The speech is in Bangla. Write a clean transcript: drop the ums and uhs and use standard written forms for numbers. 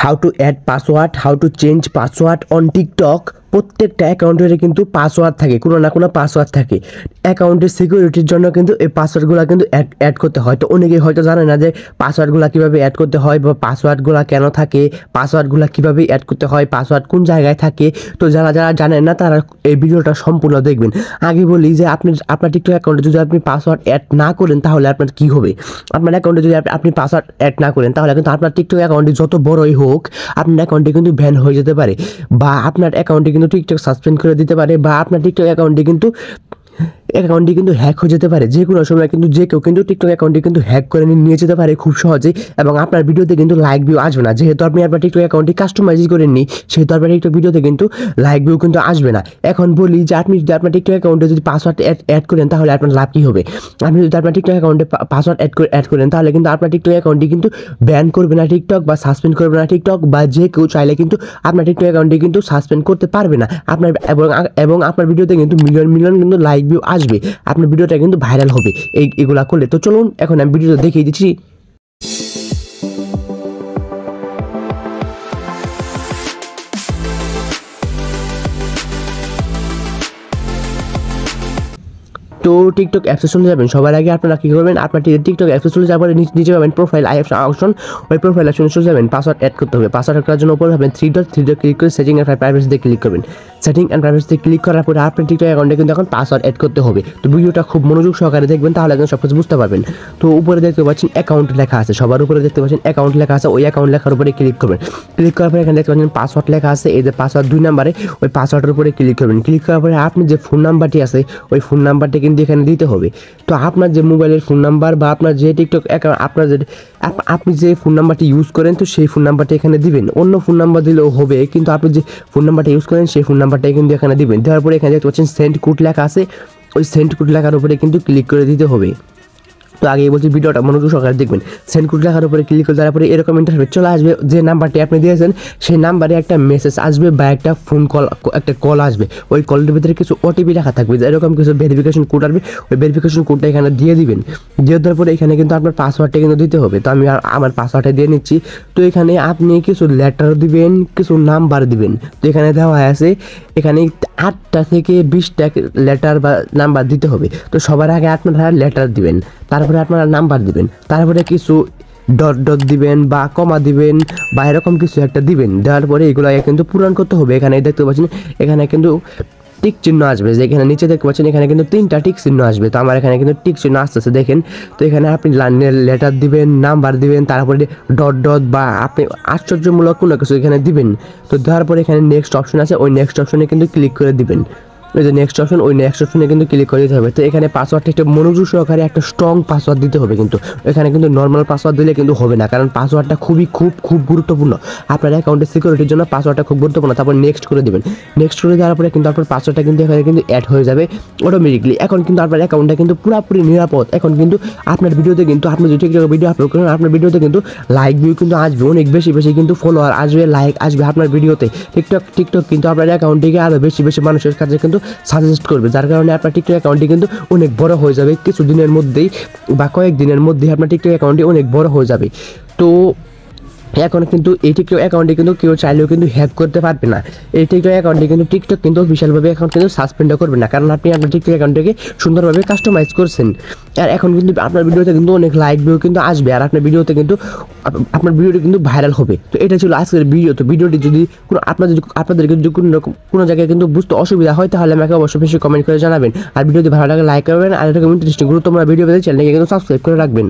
How to add password, how to change password on TikTok. প্রত্যেকটা অ্যাকাউন্টের কিন্তু পাসওয়ার্ড থাকে, কোনো না কোনো পাসওয়ার্ড থাকে। অ্যাকাউন্টের সিকিউরিটির জন্য কিন্তু এই পাসওয়ার্ডগুলো কিন্তু অ্যাড করতে হয়। তো অনেকেই হয়তো জানে না যে পাসওয়ার্ডগুলো কীভাবে অ্যাড করতে হয় বা পাসওয়ার্ডগুলো কেন থাকে, পাসওয়ার্ডগুলো কীভাবে অ্যাড করতে হয়, পাসওয়ার্ড কোন জায়গায় থাকে। তো যারা জানেন না তারা এই ভিডিওটা সম্পূর্ণ দেখবেন। আগে বলি যে আপনার টিকটক অ্যাকাউন্টে যদি আপনি পাসওয়ার্ড অ্যাড না করেন তাহলে আপনার কী হবে। আপনার অ্যাকাউন্টে যদি আপনি পাসওয়ার্ড অ্যাড না করেন তাহলে কিন্তু আপনার টিকটক অ্যাকাউন্টে যত বড়ই হোক আপনার অ্যাকাউন্টে কিন্তু ব্যান হয়ে যেতে পারে, বা আপনার অ্যাকাউন্টে কিন্তু টিকটক সাসপেন্ড করে দিতে পারে, বা আপনার টিকটক অ্যাকাউন্টে কিন্তু হ্যাক হয়ে যেতে পারে। যে কোনো সময় কিন্তু যে কেউ কিন্তু টিকটক অ্যাকাউন্টে কিন্তু হ্যাক করে নিয়ে যেতে পারে খুব সহজেই, এবং আপনার ভিডিওতে কিন্তু লাইক ভিউ আসবে না। যেহেতু আপনি আপনার টিকটক অ্যাকাউন্টে কাস্টমাইজ করেননি, সেহেতু আপনার টিকটক ভিডিওতে কিন্তু লাইক ভিউ কিন্তু আসবে না। এখন বলি যে আপনি যদি আপনার টিকটক অ্যাকাউন্টে যদি পাসওয়ার্ড অ্যাড করেন তাহলে আপনার লাভ কী হবে। আপনি যদি আপনার টিকটক অ্যাকাউন্টে পাসওয়ার্ড অ্যাড করেন তাহলে কিন্তু আপনার টিকটক অ্যাকাউন্টে কিন্তু ব্যান করবে না টিকটক, বা সাসপেন্ড করবে না টিকটক, বা যে কেউ চাইলে কিন্তু আপনার টিকটক অ্যাকাউন্টে কিন্তু সাসপেন্ড করতে পারবে না আপনার, এবং আপনার ভিডিওতে কিন্তু মিলিয়ন কিন্তু লাইক ভিউ আসবে, আপনার ভিডিওটা কিন্তু ভাইরাল হবে এগুলা করলে। তো চলুন এখন আমি ভিডিওটা দেখিয়ে দিচ্ছি। তো টিকটক অ্যাপসে চলে যাবেন। সবার আগে আপনারা কী করবেন, আপনার টিকটক অ্যাপসে চলে যাওয়ার পরে নিচে পাবেন প্রোফাইল অপশন। ওই প্রোফাইল অপশনে চলে যাবেন, পাসওয়ার্ড অ্যাড করতে হবে। পাসওয়ার্ড অ্যাড করার জন্য উপরে পাবেন থ্রি ডট ক্লিক করে সেটিং অ্যান্ড প্রাইভেসিতে ক্লিক করবেন। সেটিং অ্যান্ড প্রাইভেসিতে ক্লিক করার পরে আপনার টিকটক অ্যাকাউন্টে কিন্তু এখন পাসওয়ার্ড অ্যাড করতে হবে। তো ভিডিওটা খুব মনোযোগ সহকারে দেখবেন, তাহলে একদম সব কিছু বুঝতে পারবেন। তো উপরে দেখতে পাচ্ছেন অ্যাকাউন্ট লেখা আছে, সবার উপরে দেখতে পাচ্ছেন অ্যাকাউন্ট লেখা আছে। ওই অ্যাকাউন্ট লেখার উপরে ক্লিক করবেন। ক্লিক করার পরে এখানে দেখতে পাচ্ছেন পাসওয়ার্ড লেখা আছে, এই যে পাসওয়ার্ড 2 নম্বরে, ওই পাসওয়ার্ডের উপরে ক্লিক করবেন। ক্লিক করার পরে আপনি যে ফোন নাম্বারটি আছে ওই ফোন নাম্বারটি কিন্তু এখানে দিতে হবে। তো আপনার যে মোবাইলের ফোন নাম্বার বা আপনার যে টিকটক অ্যাকাউন্ট আপনি যে ফোন নাম্বারটি ইউজ করেন তো সেই ফোন নাম্বারটা এখানে দিবেন। অন্য ফোন নাম্বার দিলেও হবে, কিন্তু আপনি যে ফোন নাম্বারটা ইউজ করেন সেই ফোন নাম্বারটাই কিন্তু এখানে দিবেন। দেওয়ার পরে এখানে দেখতে পাচ্ছেন সেন্ড কোড লেখা আছে, ওই সেন্ড কোড লেখার উপরে কিন্তু ক্লিক করে দিতে হবে। তো আগেই বলছি ভিডিওটা মনোযোগ সহকারে দেখবেন। সেন্ড কোড লেখার উপরে ক্লিক করে দেওয়ার পরে এরকম ইন্টারফেস চলে আসবে। যে নাম্বারটি আপনি দিয়েছেন সেই নাম্বারে একটা মেসেজ আসবে বা একটা একটা কল আসবে। ওই কলের ভিতরে কিছু ওটিপি লেখা থাকবে, এরকম কিছু ভেরিফিকেশন কোড আসবে। ওই ভেরিফিকেশন কোডটা এখানে দিয়ে দিবেন। দিয়ে দেওয়ার পরে এখানে কিন্তু আপনার পাসওয়ার্ডটা কিন্তু দিতে হবে। তো আমি আমার পাসওয়ার্ডটা দিয়ে নিচ্ছি। তো এখানে আপনি কিছু লেটার দিবেন, কিছু নাম্বার দিবেন। তো এখানে দেওয়া আছে এখানে 8টা থেকে 20টা লেটার বা নাম্বার দিতে হবে। তো সবার আগে আপনারা লেটার দিবেন, তারপরে আপনারা নাম্বার দিবেন, তারপরে কিছু ডট দিবেন বা কমা দিবেন বা এরকম কিছু একটা দিবেন। দেওয়ার পরে এগুলো কিন্তু পূরণ করতে হবে। এখানে দেখতে পাচ্ছেন এখানে কিন্তু টিক চিহ্ন আসবে, যে এখানে নিচে দেখতে পাচ্ছেন এখানে কিন্তু 3টা টিক চিহ্ন আসবে। তো আমার এখানে কিন্তু টিক চিহ্ন আসতেছে দেখেন। তো এখানে আপনি লেটার দিবেন, নাম্বার দিবেন, তারপরে ডট বা আপনি আশ্চর্যমূলক কোনো কিছু এখানে দিবেন। তো দেওয়ার পরে এখানে নেক্সট অপশন আছে, ওই নেক্সট অপশনে কিন্তু ক্লিক করে দিবেন। ওই যে নেক্সট অপশন, ওই নেক্সট অপশনে কিন্তু ক্লিক করে দিতে হবে। তো এখানে পাসওয়ার্ডটা একটা মনোযোগ সহকারে একটা স্ট্রং পাসওয়ার্ড দিতে হবে, কিন্তু এখানে কিন্তু নর্মাল পাসওয়ার্ড দিলে কিন্তু হবে না, কারণ পাসওয়ার্ডটা খুব গুরুত্বপূর্ণ। আপনার অ্যাকাউন্টের সিকিউরিটির জন্য পাসওয়ার্ডটা খুব গুরুত্বপূর্ণ। তারপর নেক্সট করে দেবেন। নেক্সট করে দেওয়ার পরে কিন্তু আপনার পাসওয়ার্ডটা কিন্তু এখানে কিন্তু অ্যাড হয়ে যাবে অটোমেটিকলি। এখন কিন্তু আপনার অ্যাকাউন্টটা কিন্তু পুরোপুরি নিরাপদ। এখন কিন্তু আপনার ভিডিওতে কিন্তু আপনি যদি টিকটকে ভিডিও আপলোড করেন আপনার ভিডিওতে কিন্তু লাইক ভিউ কিন্তু আসবে, অনেক বেশি কিন্তু ফলোয়ার আসবে, লাইক আসবে আপনার ভিডিওতে। টিকটক কিন্তু আপনার অ্যাকাউন্টটিকে আরও বেশি মানুষের কাছে কিন্তু সাজেস্ট করবে, যার কারণে আপনার টিকটক অ্যাকাউন্টটি কিন্তু অনেক বড় হয়ে যাবে কিছু দিনের মধ্যেই, বা কয়েকদিনের মধ্যেই আপনার টিকটক অ্যাকাউন্টটি অনেক বড় হয়ে যাবে। তো এখন কিন্তু এই টিকটক অ্যাকাউন্টে কিন্তু কেউ চাইলেও কিন্তু হ্যাক করতে পারবে না। এই টিকটক অ্যাকাউন্টে কিন্তু টিকটক কিন্তু অফিসিয়ালভাবে অ্যাকাউন্ট কিন্তু সাসপেন্ডও করবে না, কারণ আপনি আপনার টিকটক অ্যাকাউন্টটাকে সুন্দরভাবে কাস্টমাইজ করছেন। আর এখন কিন্তু আপনার ভিডিওতে কিন্তু অনেক লাইক ভিউ কিন্তু আসবে, আর আপনার ভিডিওতে কিন্তু আপনার ভিডিওটি কিন্তু ভাইরাল হবে। তো এটা ছিল আজকের ভিডিও। তো ভিডিওটি যদি আপনাদেরকে যদি কোনো জায়গায় কিন্তু বুঝতে অসুবিধা হয় তাহলে আমাকে অবশ্যই কমেন্ট করে জানাবেন। আর ভিডিওটি ভালো লাগলে লাইক করবেন, আর এরকম ইন্টারেস্টিং গুরুত্বপূর্ণ ভিডিও পেতে চ্যানেলকে কিন্তু সাবস্ক্রাইব করে রাখবেন।